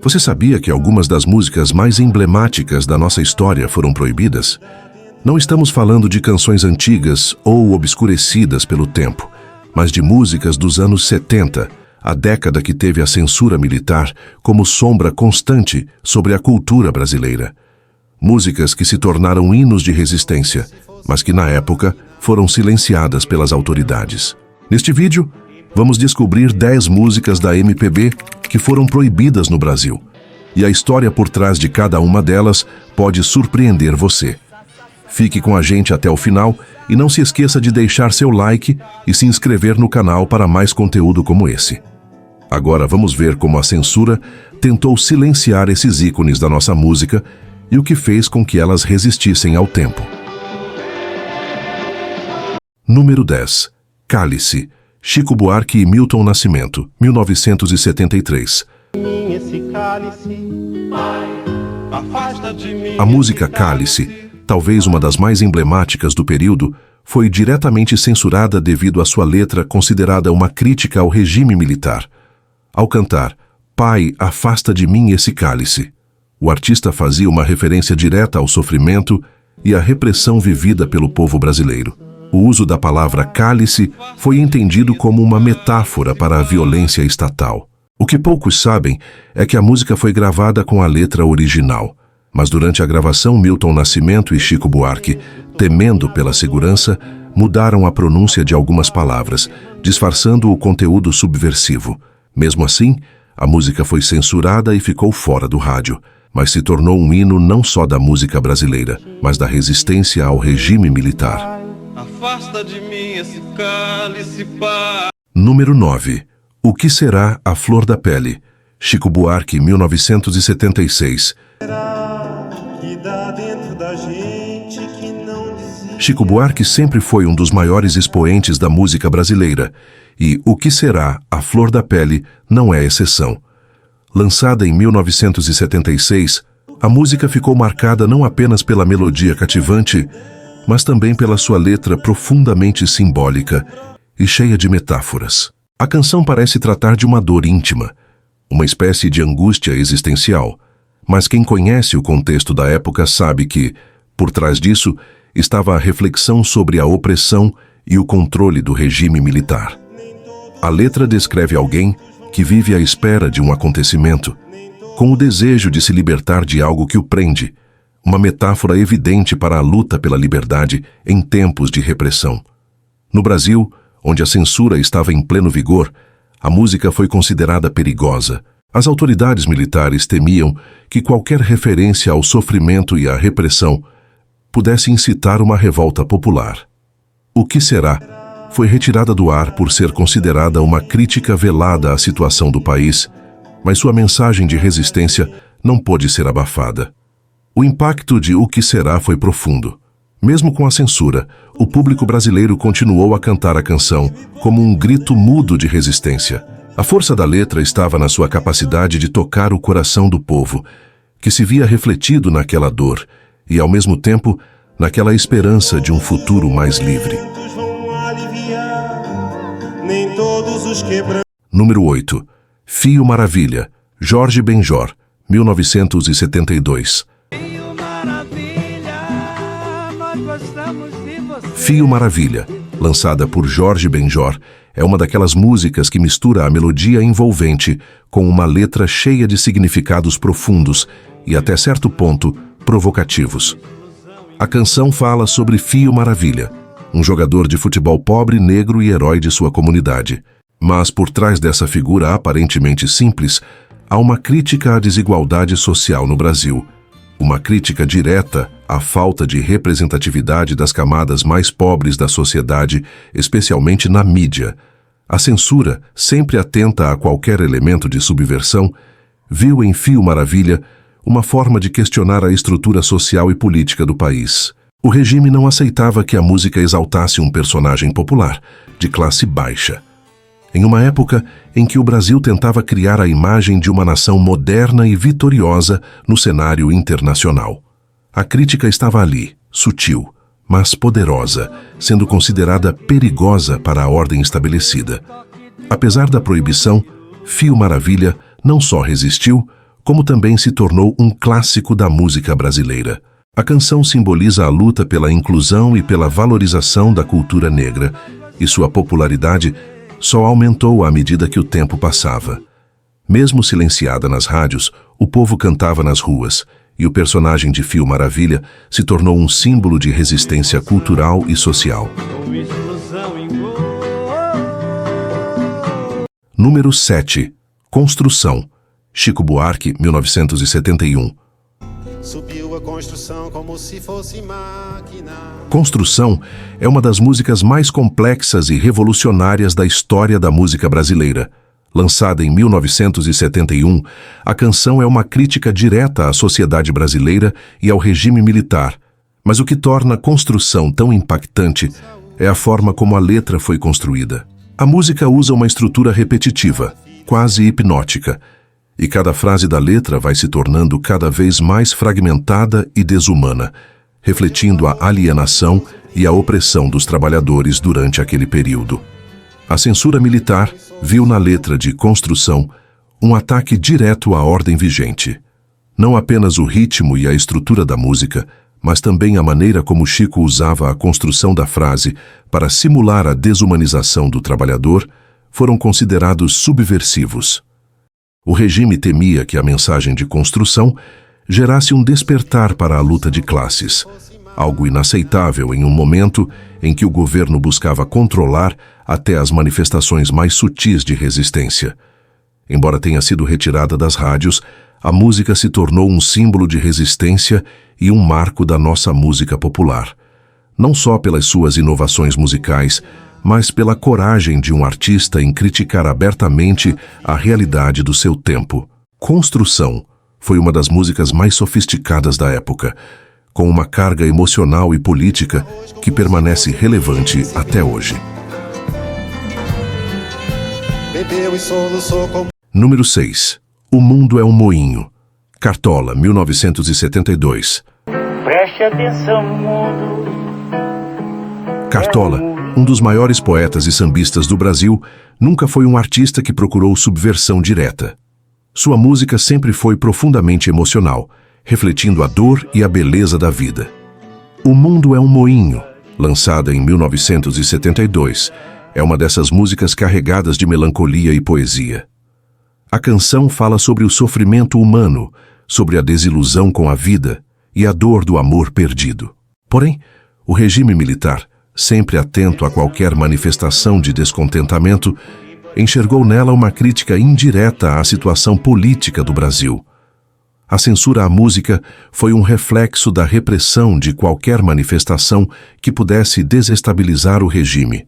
Você sabia que algumas das músicas mais emblemáticas da nossa história foram proibidas? Não estamos falando de canções antigas ou obscurecidas pelo tempo, mas de músicas dos anos 70, a década que teve a censura militar como sombra constante sobre a cultura brasileira. Músicas que se tornaram hinos de resistência, mas que na época foram silenciadas pelas autoridades. Neste vídeo, vamos descobrir 10 músicas da MPB que foram proibidas no Brasil. E a história por trás de cada uma delas pode surpreender você. Fique com a gente até o final e não se esqueça de deixar seu like e se inscrever no canal para mais conteúdo como esse. Agora vamos ver como a censura tentou silenciar esses ícones da nossa música e o que fez com que elas resistissem ao tempo. Número 10. Cálice. Chico Buarque e Milton Nascimento, 1973. A música Cálice, talvez uma das mais emblemáticas do período, foi diretamente censurada devido à sua letra considerada uma crítica ao regime militar. Ao cantar "Pai, afasta de mim esse cálice", o artista fazia uma referência direta ao sofrimento e à repressão vivida pelo povo brasileiro. O uso da palavra cálice foi entendido como uma metáfora para a violência estatal. O que poucos sabem é que a música foi gravada com a letra original, mas durante a gravação Milton Nascimento e Chico Buarque, temendo pela segurança, mudaram a pronúncia de algumas palavras, disfarçando o conteúdo subversivo. Mesmo assim, a música foi censurada e ficou fora do rádio, mas se tornou um hino não só da música brasileira, mas da resistência ao regime militar. Afasta de mim esse cálice, pai. Número 9. O que será a flor da pele? Chico Buarque, 1976. Chico Buarque sempre foi um dos maiores expoentes da música brasileira, e O que será a flor da pele não é exceção. Lançada em 1976, a música ficou marcada não apenas pela melodia cativante, mas também pela sua letra profundamente simbólica e cheia de metáforas. A canção parece tratar de uma dor íntima, uma espécie de angústia existencial, mas quem conhece o contexto da época sabe que, por trás disso, estava a reflexão sobre a opressão e o controle do regime militar. A letra descreve alguém que vive à espera de um acontecimento, com o desejo de se libertar de algo que o prende, uma metáfora evidente para a luta pela liberdade em tempos de repressão. No Brasil, onde a censura estava em pleno vigor, a música foi considerada perigosa. As autoridades militares temiam que qualquer referência ao sofrimento e à repressão pudesse incitar uma revolta popular. O que será? Foi retirada do ar por ser considerada uma crítica velada à situação do país, mas sua mensagem de resistência não pôde ser abafada. O impacto de O que será foi profundo. Mesmo com a censura, o público brasileiro continuou a cantar a canção como um grito mudo de resistência. A força da letra estava na sua capacidade de tocar o coração do povo, que se via refletido naquela dor e, ao mesmo tempo, naquela esperança de um futuro mais livre. Número 8. Fio Maravilha, Jorge Benjor, 1972. Fio Maravilha, lançada por Jorge Benjor, é uma daquelas músicas que mistura a melodia envolvente com uma letra cheia de significados profundos e, até certo ponto, provocativos. A canção fala sobre Fio Maravilha, um jogador de futebol pobre, negro e herói de sua comunidade. Mas por trás dessa figura aparentemente simples, há uma crítica à desigualdade social no Brasil, uma crítica direta à falta de representatividade das camadas mais pobres da sociedade, especialmente na mídia. A censura, sempre atenta a qualquer elemento de subversão, viu em Fio Maravilha uma forma de questionar a estrutura social e política do país. O regime não aceitava que a música exaltasse um personagem popular, de classe baixa. Em uma época em que o Brasil tentava criar a imagem de uma nação moderna e vitoriosa no cenário internacional. A crítica estava ali, sutil, mas poderosa, sendo considerada perigosa para a ordem estabelecida. Apesar da proibição, Fio Maravilha não só resistiu, como também se tornou um clássico da música brasileira. A canção simboliza a luta pela inclusão e pela valorização da cultura negra, e sua popularidade só aumentou à medida que o tempo passava. Mesmo silenciada nas rádios, o povo cantava nas ruas, e o personagem de Fio Maravilha se tornou um símbolo de resistência cultural e social. Número 7. Construção. Chico Buarque, 1971. Subiu a construção como se fosse máquina. Construção é uma das músicas mais complexas e revolucionárias da história da música brasileira. Lançada em 1971, a canção é uma crítica direta à sociedade brasileira e ao regime militar. Mas o que torna Construção tão impactante é a forma como a letra foi construída. A música usa uma estrutura repetitiva, quase hipnótica, e cada frase da letra vai se tornando cada vez mais fragmentada e desumana, refletindo a alienação e a opressão dos trabalhadores durante aquele período. A censura militar viu na letra de Construção um ataque direto à ordem vigente. Não apenas o ritmo e a estrutura da música, mas também a maneira como Chico usava a construção da frase para simular a desumanização do trabalhador foram considerados subversivos. O regime temia que a mensagem de Construção gerasse um despertar para a luta de classes, algo inaceitável em um momento em que o governo buscava controlar até as manifestações mais sutis de resistência. Embora tenha sido retirada das rádios, a música se tornou um símbolo de resistência e um marco da nossa música popular. Não só pelas suas inovações musicais, mas pela coragem de um artista em criticar abertamente a realidade do seu tempo. Construção foi uma das músicas mais sofisticadas da época, com uma carga emocional e política que permanece relevante até hoje. Bebeu e soluçou com... Número 6. O Mundo é um Moinho. Cartola, 1972. Preste atenção, mundo. Cartola, um dos maiores poetas e sambistas do Brasil, nunca foi um artista que procurou subversão direta. Sua música sempre foi profundamente emocional, refletindo a dor e a beleza da vida. O Mundo é um Moinho, lançada em 1972, é uma dessas músicas carregadas de melancolia e poesia. A canção fala sobre o sofrimento humano, sobre a desilusão com a vida e a dor do amor perdido. Porém, o regime militar, sempre atento a qualquer manifestação de descontentamento, enxergou nela uma crítica indireta à situação política do Brasil. A censura à música foi um reflexo da repressão de qualquer manifestação que pudesse desestabilizar o regime.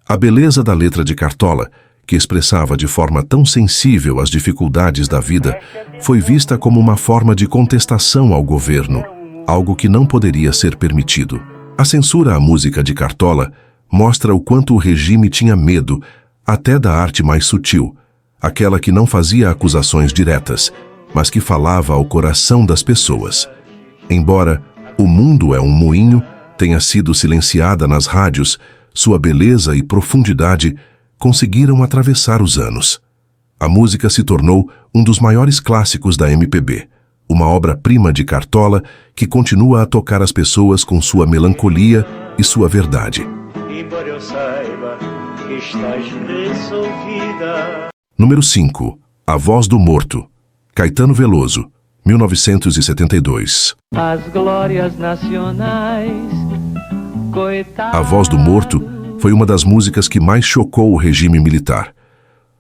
A beleza da letra de Cartola, que expressava de forma tão sensível as dificuldades da vida, foi vista como uma forma de contestação ao governo, algo que não poderia ser permitido. A censura à música de Cartola mostra o quanto o regime tinha medo, até da arte mais sutil, aquela que não fazia acusações diretas, mas que falava ao coração das pessoas. Embora O Mundo é um Moinho tenha sido silenciada nas rádios, sua beleza e profundidade conseguiram atravessar os anos. A música se tornou um dos maiores clássicos da MPB, uma obra-prima de Cartola que continua a tocar as pessoas com sua melancolia e sua verdade. Embora eu saiba que estás resolvida. Número 5. A Voz do Morto. Caetano Veloso, 1972. As glórias nacionais, coitado. A Voz do Morto foi uma das músicas que mais chocou o regime militar.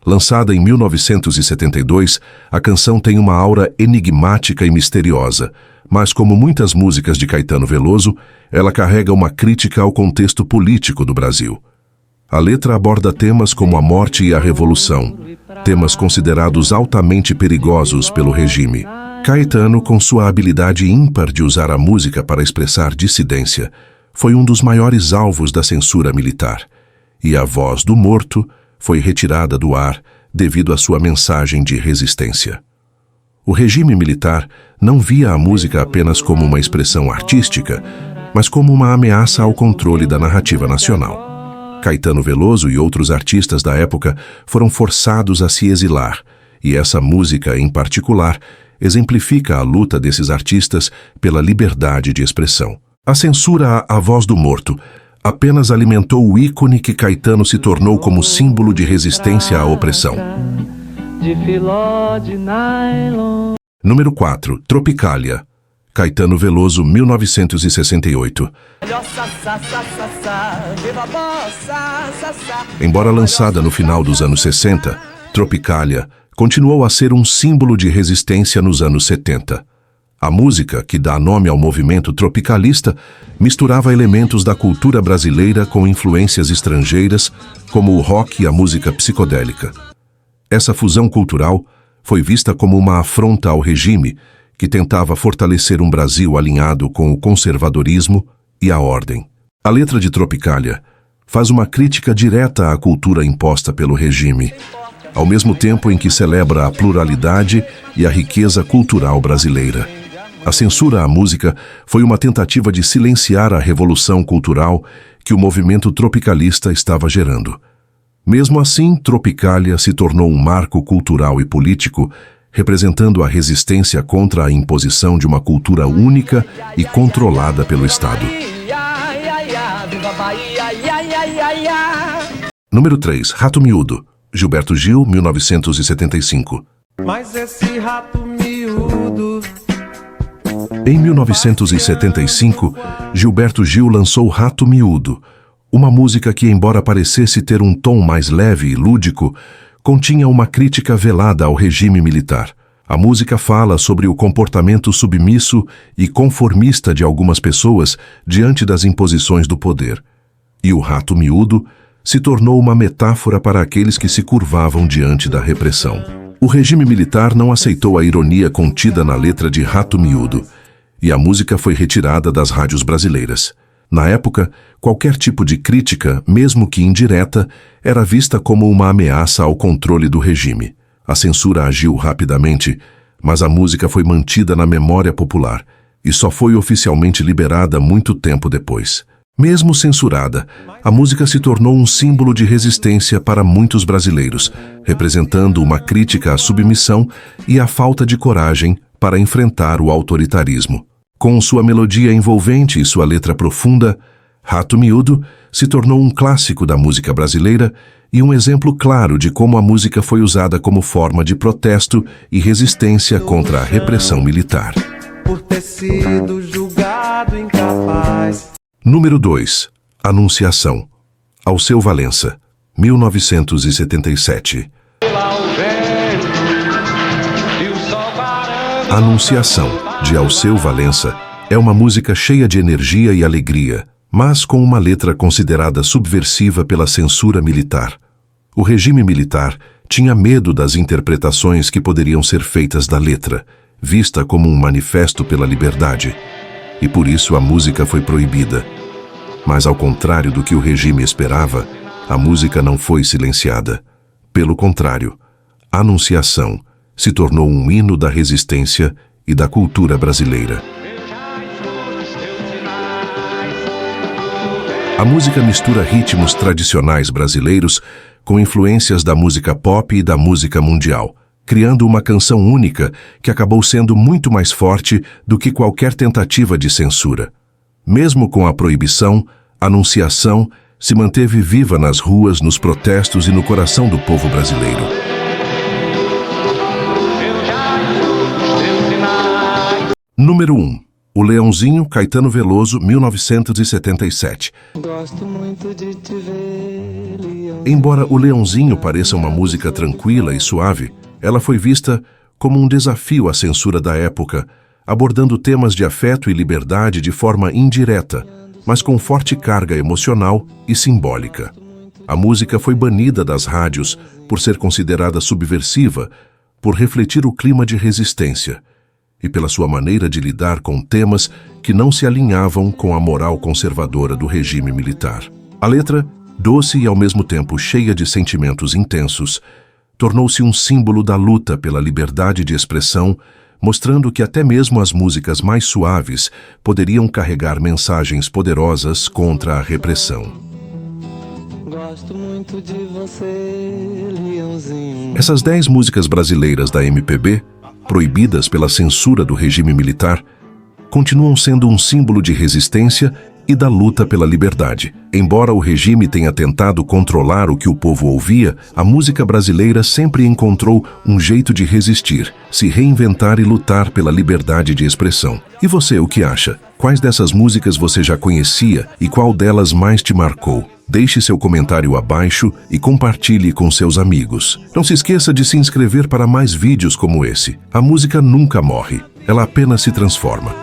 Lançada em 1972, a canção tem uma aura enigmática e misteriosa, mas como muitas músicas de Caetano Veloso, ela carrega uma crítica ao contexto político do Brasil. A letra aborda temas como a morte e a revolução, temas considerados altamente perigosos pelo regime. Caetano, com sua habilidade ímpar de usar a música para expressar dissidência, foi um dos maiores alvos da censura militar. E a Voz do Morto foi retirada do ar devido à sua mensagem de resistência. O regime militar não via a música apenas como uma expressão artística, mas como uma ameaça ao controle da narrativa nacional. Caetano Veloso e outros artistas da época foram forçados a se exilar, e essa música, em particular, exemplifica a luta desses artistas pela liberdade de expressão. A censura à voz do morto apenas alimentou o ícone que Caetano se tornou como símbolo de resistência à opressão. De filó de nylon. Número 4. Tropicália. Caetano Veloso, 1968. Embora lançada no final dos anos 60, Tropicália continuou a ser um símbolo de resistência nos anos 70. A música, que dá nome ao movimento tropicalista, misturava elementos da cultura brasileira com influências estrangeiras, como o rock e a música psicodélica. Essa fusão cultural foi vista como uma afronta ao regime, que tentava fortalecer um Brasil alinhado com o conservadorismo e a ordem. A letra de Tropicália faz uma crítica direta à cultura imposta pelo regime, ao mesmo tempo em que celebra a pluralidade e a riqueza cultural brasileira. A censura à música foi uma tentativa de silenciar a revolução cultural que o movimento tropicalista estava gerando. Mesmo assim, Tropicália se tornou um marco cultural e político, representando a resistência contra a imposição de uma cultura única e controlada pelo Estado. Número 3. Rato Miúdo. Gilberto Gil, 1975. Mas esse rato miúdo. Em 1975, Gilberto Gil lançou Rato Miúdo, uma música que, embora parecesse ter um tom mais leve e lúdico, continha uma crítica velada ao regime militar. A música fala sobre o comportamento submisso e conformista de algumas pessoas diante das imposições do poder. E o Rato Miúdo se tornou uma metáfora para aqueles que se curvavam diante da repressão. O regime militar não aceitou a ironia contida na letra de Rato Miúdo, e a música foi retirada das rádios brasileiras. Na época, qualquer tipo de crítica, mesmo que indireta, era vista como uma ameaça ao controle do regime. A censura agiu rapidamente, mas a música foi mantida na memória popular e só foi oficialmente liberada muito tempo depois. Mesmo censurada, a música se tornou um símbolo de resistência para muitos brasileiros, representando uma crítica à submissão e à falta de coragem para enfrentar o autoritarismo. Com sua melodia envolvente e sua letra profunda, Rato Miúdo se tornou um clássico da música brasileira e um exemplo claro de como a música foi usada como forma de protesto e resistência contra a repressão militar. Por ter sido julgado incapaz. Número 2. Anunciação. Alceu Valença, 1977. Anunciação, de Alceu Valença, é uma música cheia de energia e alegria, mas com uma letra considerada subversiva pela censura militar. O regime militar tinha medo das interpretações que poderiam ser feitas da letra, vista como um manifesto pela liberdade, e por isso a música foi proibida. Mas ao contrário do que o regime esperava, a música não foi silenciada. Pelo contrário, Anunciação se tornou um hino da resistência e da cultura brasileira. A música mistura ritmos tradicionais brasileiros com influências da música pop e da música mundial, criando uma canção única que acabou sendo muito mais forte do que qualquer tentativa de censura. Mesmo com a proibição, Anunciação se manteve viva nas ruas, nos protestos e no coração do povo brasileiro. Número 1. O Leãozinho, Caetano Veloso, 1977. Gosto muito de te ver, Leãozinho. Embora O Leãozinho pareça uma música tranquila e suave, ela foi vista como um desafio à censura da época, abordando temas de afeto e liberdade de forma indireta, mas com forte carga emocional e simbólica. A música foi banida das rádios por ser considerada subversiva, por refletir o clima de resistência e pela sua maneira de lidar com temas que não se alinhavam com a moral conservadora do regime militar. A letra, doce e ao mesmo tempo cheia de sentimentos intensos, tornou-se um símbolo da luta pela liberdade de expressão, mostrando que até mesmo as músicas mais suaves poderiam carregar mensagens poderosas contra a repressão. Gosto muito de você, Leãozinho. Essas 10 músicas brasileiras da MPB proibidas pela censura do regime militar, continuam sendo um símbolo de resistência e da luta pela liberdade. Embora o regime tenha tentado controlar o que o povo ouvia, a música brasileira sempre encontrou um jeito de resistir, se reinventar e lutar pela liberdade de expressão. E você, o que acha? Quais dessas músicas você já conhecia e qual delas mais te marcou? Deixe seu comentário abaixo e compartilhe com seus amigos. Não se esqueça de se inscrever para mais vídeos como esse. A música nunca morre, ela apenas se transforma.